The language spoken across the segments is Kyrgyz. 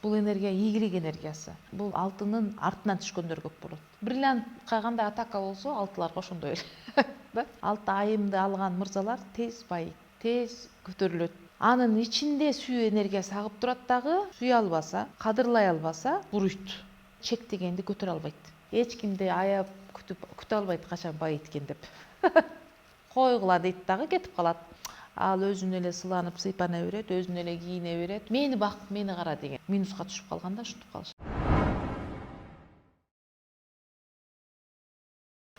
Бул энергия ийгилик энергиясы. Бул алтынын артынан түшкөндөр көп болот. Бриллиантка кандай атака болсо, алтыларга ошондой эле. Алты айымды алган мырзалар тез байыйт, тез көтөрүлөт. Анын ичинде сүйүү энергиясы агып турат дагы, сүйө албаса, кадырлай албаса, куруйт. Чектегенди көтөрө албайт. Эч кимди аяп күтө албайт качан байыйт экен деп. Койгула дейт дагы кетип калат. Ал өзүнө эле сыланып, сыйпана берет, өзүнө эле кийине берет. Мени бак, мени кара деген минуска түшүп калганда ушинтип калышат.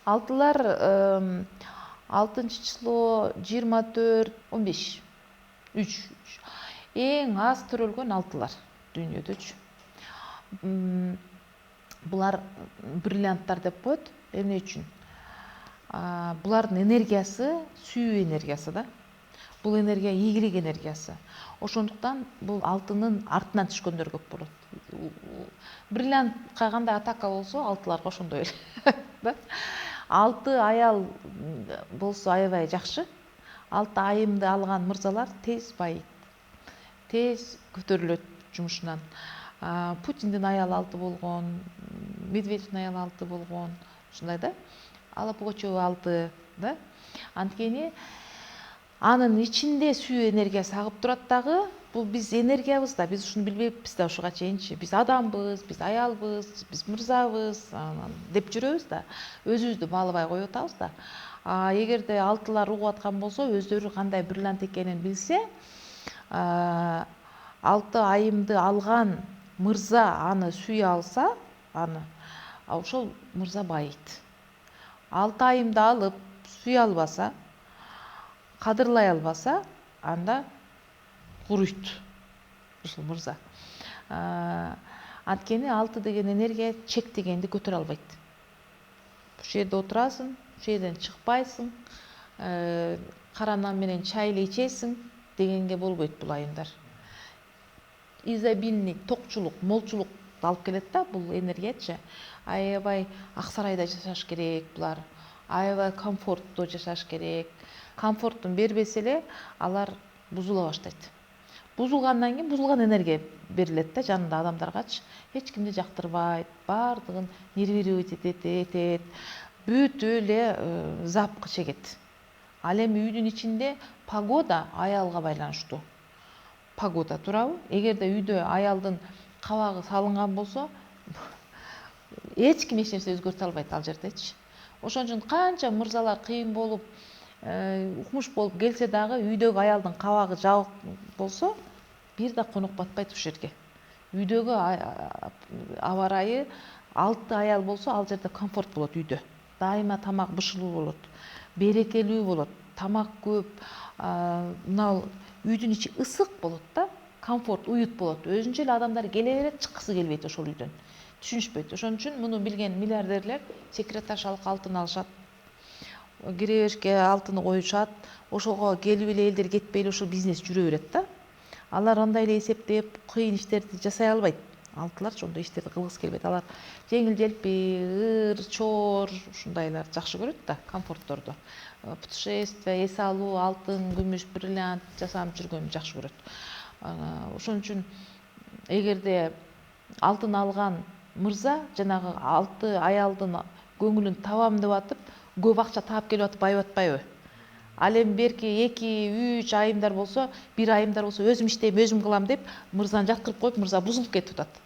Алтылар 6 число 24, 15, 3. Эң аз төрөлгөн алтылар дүйнөдөчү. Булар бриллианттар деп коет. Эмне үчүн? Булардын энергиясы сүйүү энергиясы да. Бул энергия ийгилик энергиясы. Ошондуктан бул алтынын артынан түшкөндөр көп болот. Бриллиантка кандай атака болсо, алтыларга ошондой эле. Алты аял болсо аябай жакшы. Алты айымды алган мырзалар тез байыйт, тез көтөрүлөт жумушунан. Путиндин аялы алты болгон, Медведевдин аялы алты болгон, ушундай да. Алла Пугачева алты, да. Анткени анын ичинде сүйүү энергиясы агып турат дагы. Бул биз энергиябыз да, биз ушуну билбейбиз да ушуга чейинчи. Биз адамбыз, биз аялбыз, биз мырзабыз деп жүрөбүз да. Өзүбүздү маалыбай коюп атабыз да. Эгерде алтылар угуп аткан болсо, өздөрү кандай бриллиант экенин билсе, алты айымды алган мырза аны сүйө алса, ошол мырза байыйт. Алты айымды алып сүйө албаса, кадырлай албаса, анда куруйт ушул мырза. Анткени алты деген энергия чектегенди көтөрө албайт. Ушул жерде отурасың, ушул жерден чыкпайсың, кара нан менен чай эле ичесиң дегенге болбойт бул айымдар. Изобильный токчулук, молчулук алып келет да бул энергиячы. Аябай Аксарайда жашаш керек булар. Аябай комфорттуу жашаш керек. Комфорттун бербесе эле алар бузула баштайт. Бузулгандан кийин бузулган энергия берилет да жанында адамдаргачы. Эч кимди жактырбайт, бардыгын нервировать этет, бүт эле запкы чегет. Ал эми үйдүн ичинде погода аялга байланыштуу. Погода туурабы? Эгерде үйдө аялдын кабагы салынган болсо, эч ким эч нерсе өзгөртө албайт ал жердечи. Ошон үчүн канча мырзалар кыйын болуп, укмуш болуп келсе дагы үйдөгү аялдын кабагы жабык болсо, бир да конок батпайт ушул жерге. Үйдөгү аба ырайы алты аял болсо, ал жерде комфорт болот үйдө. Дайыма тамак бышылуу болот, берекелүү болот, тамак көп, мына үйдүн ичи ысык болот да, комфорт, уют болот. Өзүнчө эле адамдар келе берет, чыккысы келбейт ошол үйдөн. Түшүнүшпөйт. Ошон үчүн муну билген миллиардерлер секретаршалык алтын алышат. Киребешке алтын коюшат. Ошого келип эле элдер кетпей эле ошол бизнес жүрө берет да. Алар андай эле эсептеп, кыйын иштерди жасай албайт. Алтыларчы ошондой иштерди кылгысы келбейт. Алар жеңил желпи, ыр, чор, ушундайлар жакшы көрөт да, комфортторду. Путешествие, эс алуу, алтын, күмүш, бриллиант жасанып жүргөнү жакшы көрөт. Ошон үчүн эгерде алтын алган мырза жанагы алты аялдын көңүлүн табам деп атып, көп акча таап келип атып байып атпайбы? Ал эми берки 2-3 айымдар болсо, бир айымдар болсо өзүм иштейм, өзүм кылам деп мырзаны жаткырып коюп, мырза бузулуп кетип атат.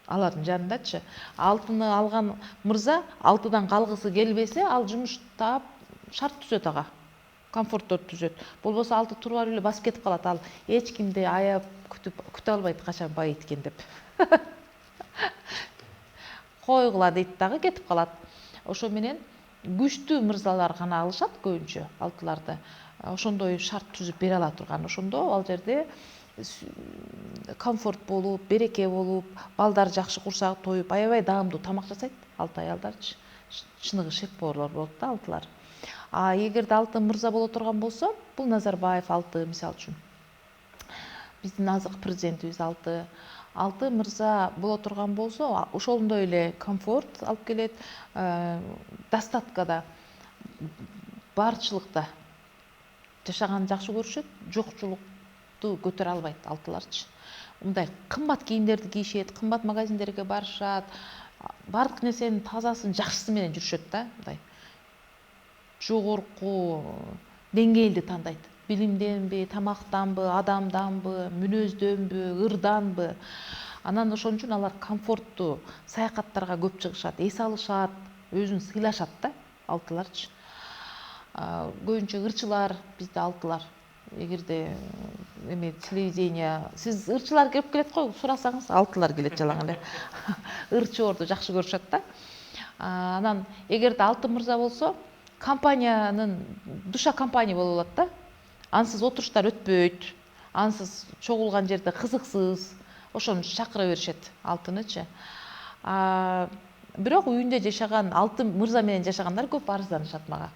Алардын жанындачы. Алтыны алган мырза алтыдан калгысы келбесе, ал жумуш таап шарт түзөт ага. Комфорттор түзөт. Болбосо алты туруп алып эле басып кетип калат. Ал эч кимди аяп күтө албайт качан байыйт экен деп. Койгула дейт дагы кетип калат. Ошо менен күчтүү мырзалар гана алышат көбүнчө алтыларды. Ошондой шарт түзүп бере ала турган. Ошондо ал жерде комфорт болуп, береке болуп, балдар жакшы курсак тоюп, аябай даамдуу тамак жасайт алты аялдарчы. Чыныгы шеф-поварлар болот да алтылар. Эгерде алтын мырза боло турган болсо, бул Назарбаев алты мисалы үчүн. Биздин азыркы президентибиз алты. Алты мырза боло турган болсо, ошондой эле комфорт алып келет, достаткада, барчылыкта жашаганды жакшы көрүшөт, жокчулукту көтөрө албайт алтыларчы. мындай кымбат кийимдерди кийишет, кымбат магазиндерге барышат, баардык нерсенин тазасын жакшысы менен жүрүшөт да, мындай жогорку деңгээлди тандайт. Билимденби, тамактанбы, адамданбы, мүнөздөнбү, ырданбы. Анан ошон үчүн алар комфорттуу саякаттарга көп чыгышат, эс алышат, өзүн сыйлашат да, алтыларчы. Көбүнчө ырчылар, бизде алтылар. Эгерде эме телевидение, сиз ырчылар кирип келет го, сурасаңыз алтылар келет жалаң эле. Ырчоорду жакшы көрүшөт да. Анан эгерде алтын мырза болсо, компаниянын душа компания болуп алат да. Ансыз отуруштар өтпөйт, ансыз чогулган жерде кызыксыз. Ошону чакыра беришет алтынычы. Бирок үйүндө жашаган алтын мырза менен жашагандар көп арызданышат мага.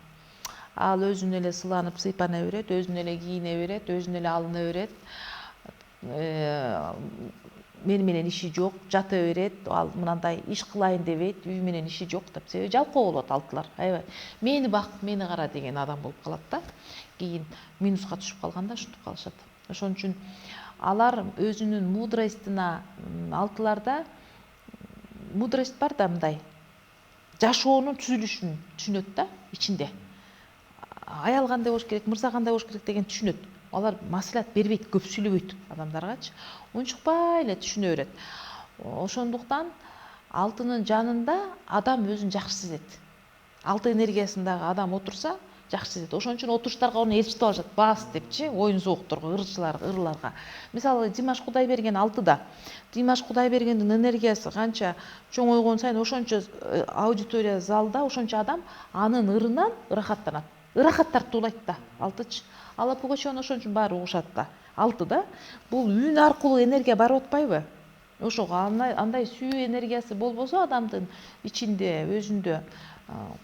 Ал өзүнө эле сыланып сыйпана берет, өзүнө эле кийине берет, өзүнө эле алына берет. Мени менен иши жок, жата берет, ал мынандай иш кылайын дебейт, үй менен иши жок деп. Себеби жалкоо болот алтылар. Аябай. Мени бак, мени кара деген адам болуп калат да. Кийин минуска түшүп калганда ушинтип калышат. Ошон үчүн алар өзүнүн мудростуна, алтыларда мудрость бар да, мындай жашоонун түзүлүшүн түшүнөт да ичинде. Аял кандай болуш керек, мырза кандай болуш керек деген түшүнөт. Алар маслихат бербейт, көп сүйлөбөйт адамдаргачы. Унчукпай эле түшүнө берет. Ошондуктан алтынын жанында адам өзүн жакшы сезет. Алты энергиясындагы адам отурса, жакшы сезет. Ошон үчүн отуруштарга аны элчитип алышат, бас депчи, оюн зоокторго, ырларга. Мисалы, Димаш Кудайберген алтыда. Димаш Кудайбергендин энергиясы канча чоң ойгон сайын ошончо аудитория залда, ошончо адам анын ырынан ырахаттанат. Ырахат тартуулайт да, алтычы. Алла Пугачевна ошон үчүн баары угушат да. Алты да, бул үн аркылуу энергия барып атпайбы? Ошого андай сүйүү энергиясы болбосо адамдын ичинде, өзүндө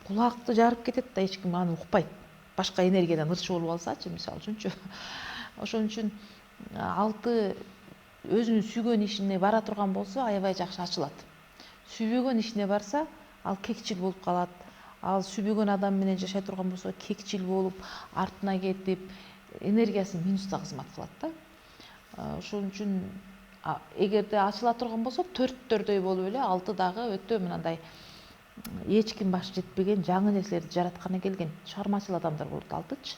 кулакты жарып кетет да, эч ким аны укпайт. Башка энергиядан ырчы болуп алсачы, мисалы үчүнчү. Ошон үчүн алты өзүнүн сүйгөн ишине бара турган болсо, аябай жакшы ачылат. Сүйбөгөн ишине барса, ал кекчил болуп калат. Ал сүйбөгөн адам менен жашай турган болсо, кекчил болуп, артына кетип, энергиясын минуста кызмат кылат да. Ошон үчүн эгерде ачыла турган болсо, төрттөрдөй болуп эле алты дагы өтө мындай эч ким баш жетпеген жаңы нерселерди жаратканы келген чыгармачыл адамдар болот алтычы.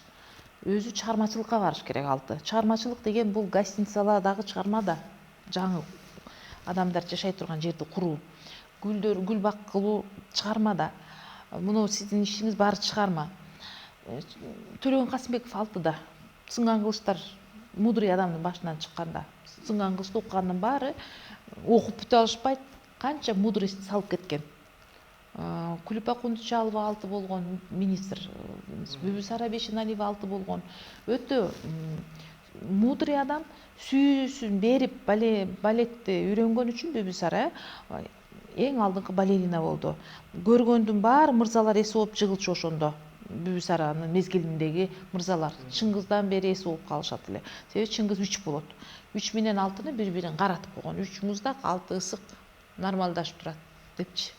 Өзү чыгармачылыкка барыш керек алты. Чыгармачылык деген бул гостиницалардагы чыгарма да. Жаңы адамдар жашай турган жерди куруу, гүл бак кылуу чыгарма да. Муну сиздин ишиңиз баары чыгарма. Төлөгөн Касымбеков алтыда. Сынган кылычтар мудрый адамдын башынан чыкканда. Сынган кылычты уккандын баары окуп бүтө алышпайт, канча мудрость салып кеткен. Күлүпа Кундучалова алты болгон министр, Бүбүсара Бешеналиева алты болгон. Өтө мудрый адам, сүйүүсүн берип балетти үйрөнгөн үчүн Бүбүсара эң алдыңкы балерина болду. Көргөндүн баары мырзалар эс болуп жыгылчу ошондо. Бүбүсаранын мезгилиндеги мырзалар Чыңгыздан бери эс болуп калышат эле. Себеби Чыңгыз 3 болот. 3 менен алтыны бири-бирин каратып койгон. 3 муздак, алты ысык нормалдашып турат депчи.